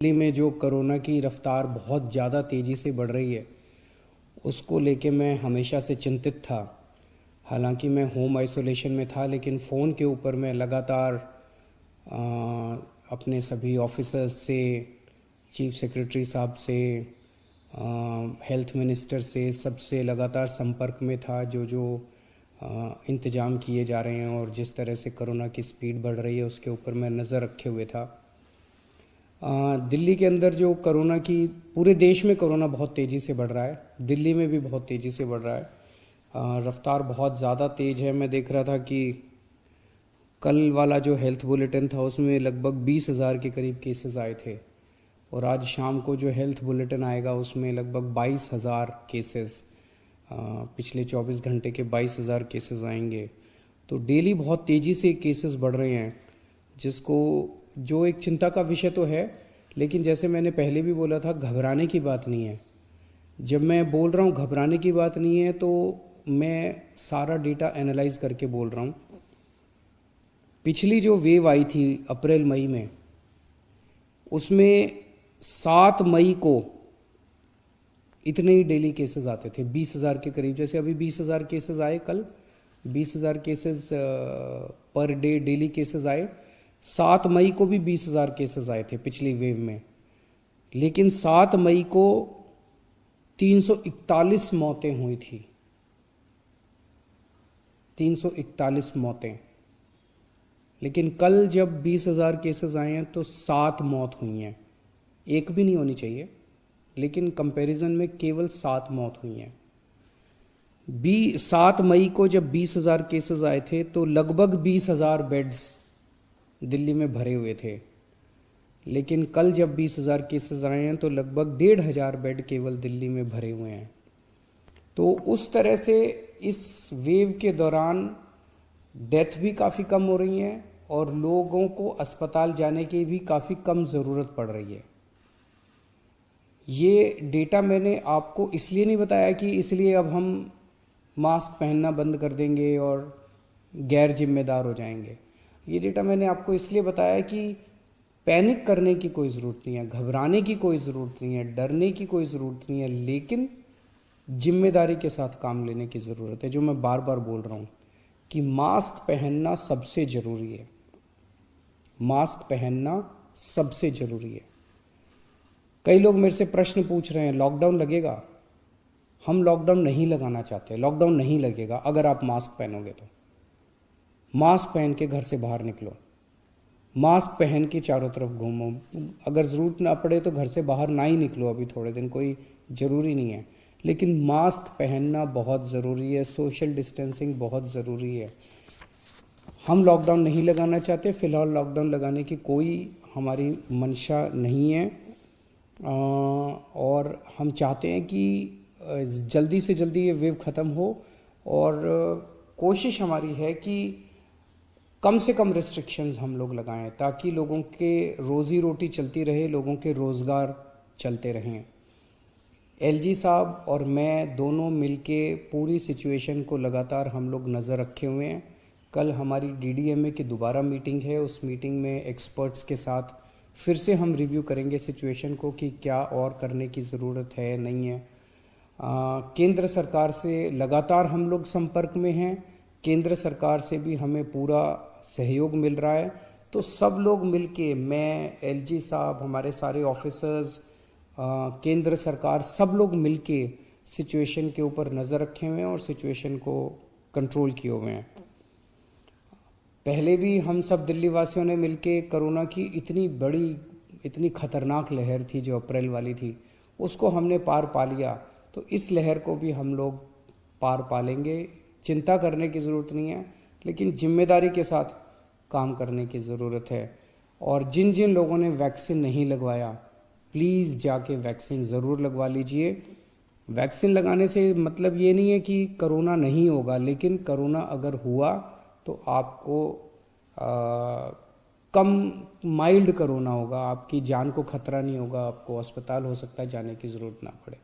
दिल्ली में जो कोरोना की रफ्तार बहुत ज़्यादा तेज़ी से बढ़ रही है, उसको लेके मैं हमेशा से चिंतित था। हालांकि मैं होम आइसोलेशन में था, लेकिन फ़ोन के ऊपर मैं लगातार अपने सभी ऑफिसर्स से, चीफ सेक्रेटरी साहब से, हेल्थ मिनिस्टर से, सबसे लगातार संपर्क में था। जो जो इंतज़ाम किए जा रहे हैं और जिस तरह से कोरोना की स्पीड बढ़ रही है, उसके ऊपर मैं नज़र रखे हुए था। दिल्ली के अंदर जो कोरोना की, पूरे देश में कोरोना बहुत तेज़ी से बढ़ रहा है, दिल्ली में भी बहुत तेज़ी से बढ़ रहा है। रफ्तार बहुत ज़्यादा तेज़ है। मैं देख रहा था कि कल वाला जो हेल्थ बुलेटिन था उसमें लगभग 20,000 के करीब केसेस आए थे, और आज शाम को जो हेल्थ बुलेटिन आएगा उसमें लगभग 22,000 केसेस, पिछले 24 घंटे के 22,000 केसेस आएंगे। तो डेली बहुत तेज़ी से केसेस बढ़ रहे हैं, जिसको जो एक चिंता का विषय तो है, लेकिन जैसे मैंने पहले भी बोला था, घबराने की बात नहीं है। जब मैं बोल रहा हूँ घबराने की बात नहीं है, तो मैं सारा डेटा एनालाइज करके बोल रहा हूँ। पिछली जो वेव आई थी अप्रैल मई में, उसमें 7 मई को इतने ही डेली केसेस आते थे, 20,000 के करीब। जैसे अभी 20,000 केसेस आए, कल 20,000 cases per day daily cases आए। 7 मई को भी 20,000 केसेस आए थे पिछली वेव में, लेकिन 7 मई को 341 मौतें हुई थी। 341 मौतें। लेकिन कल जब 20,000 केसेस आए हैं तो 7 मौत हुई हैं। एक भी नहीं होनी चाहिए, लेकिन कंपैरिजन में केवल 7 मौत हुई हैं। 7 मई को जब 20,000 केसेस आए थे तो लगभग 20,000 बेड्स दिल्ली में भरे हुए थे, लेकिन कल जब 20,000 केसेस आए हैं तो लगभग 1,500 बेड केवल दिल्ली में भरे हुए हैं। तो उस तरह से इस वेव के दौरान डेथ भी काफ़ी कम हो रही हैं और लोगों को अस्पताल जाने की भी काफ़ी कम ज़रूरत पड़ रही है। ये डेटा मैंने आपको इसलिए नहीं बताया कि इसलिए अब हम मास्क पहनना बंद कर देंगे और गैर जिम्मेदार हो जाएंगे। ये डेटा मैंने आपको इसलिए बताया कि पैनिक करने की कोई ज़रूरत नहीं है, घबराने की कोई ज़रूरत नहीं है, डरने की कोई ज़रूरत नहीं है, लेकिन जिम्मेदारी के साथ काम लेने की ज़रूरत है। जो मैं बार बार बोल रहा हूँ कि मास्क पहनना सबसे ज़रूरी है। मास्क पहनना सबसे ज़रूरी है। कई लोग मेरे से प्रश्न पूछ रहे हैं, लॉकडाउन लगेगा? हम लॉकडाउन नहीं लगाना चाहते। लॉकडाउन नहीं लगेगा अगर आप मास्क पहनोगे तो। मास्क पहन के घर से बाहर निकलो, मास्क पहन के चारों तरफ घूमो। अगर ज़रूरत ना पड़े तो घर से बाहर ना ही निकलो, अभी थोड़े दिन कोई ज़रूरी नहीं है, लेकिन मास्क पहनना बहुत ज़रूरी है। सोशल डिस्टेंसिंग बहुत ज़रूरी है। हम लॉकडाउन नहीं लगाना चाहते, फ़िलहाल लॉकडाउन लगाने की कोई हमारी मंशा नहीं है, और हम चाहते हैं कि जल्दी से जल्दी ये वेव ख़त्म हो, और कोशिश हमारी है कि कम से कम रिस्ट्रिक्शंस हम लोग लगाएं, ताकि लोगों के रोज़ी रोटी चलती रहे, लोगों के रोज़गार चलते रहें। एलजी साहब और मैं दोनों मिलके पूरी सिचुएशन को लगातार हम लोग नज़र रखे हुए हैं। कल हमारी डीडीएमए की दोबारा मीटिंग है। उस मीटिंग में एक्सपर्ट्स के साथ फिर से हम रिव्यू करेंगे सिचुएशन को कि क्या और करने की ज़रूरत है, नहीं है। केंद्र सरकार से लगातार हम लोग संपर्क में हैं। केंद्र सरकार से भी हमें पूरा सहयोग मिल रहा है। तो सब लोग मिलके, मैं, एलजी साहब, हमारे सारे ऑफिसर्स, केंद्र सरकार, सब लोग मिलके सिचुएशन के ऊपर नज़र रखे हुए हैं और सिचुएशन को कंट्रोल किए हुए हैं। पहले भी हम सब दिल्ली वासियों ने मिलके कोरोना की इतनी बड़ी, इतनी खतरनाक लहर थी जो अप्रैल वाली थी, उसको हमने पार पा लिया। तो इस लहर को भी हम लोग पार पा लेंगे। चिंता करने की ज़रूरत नहीं है, लेकिन जिम्मेदारी के साथ काम करने की ज़रूरत है। और जिन जिन लोगों ने वैक्सीन नहीं लगवाया, प्लीज़ जाके वैक्सीन ज़रूर लगवा लीजिए। वैक्सीन लगाने से मतलब ये नहीं है कि कोरोना नहीं होगा, लेकिन कोरोना अगर हुआ तो आपको कम माइल्ड कोरोना होगा, आपकी जान को खतरा नहीं होगा, आपको अस्पताल हो सकता है जाने की ज़रूरत ना पड़े।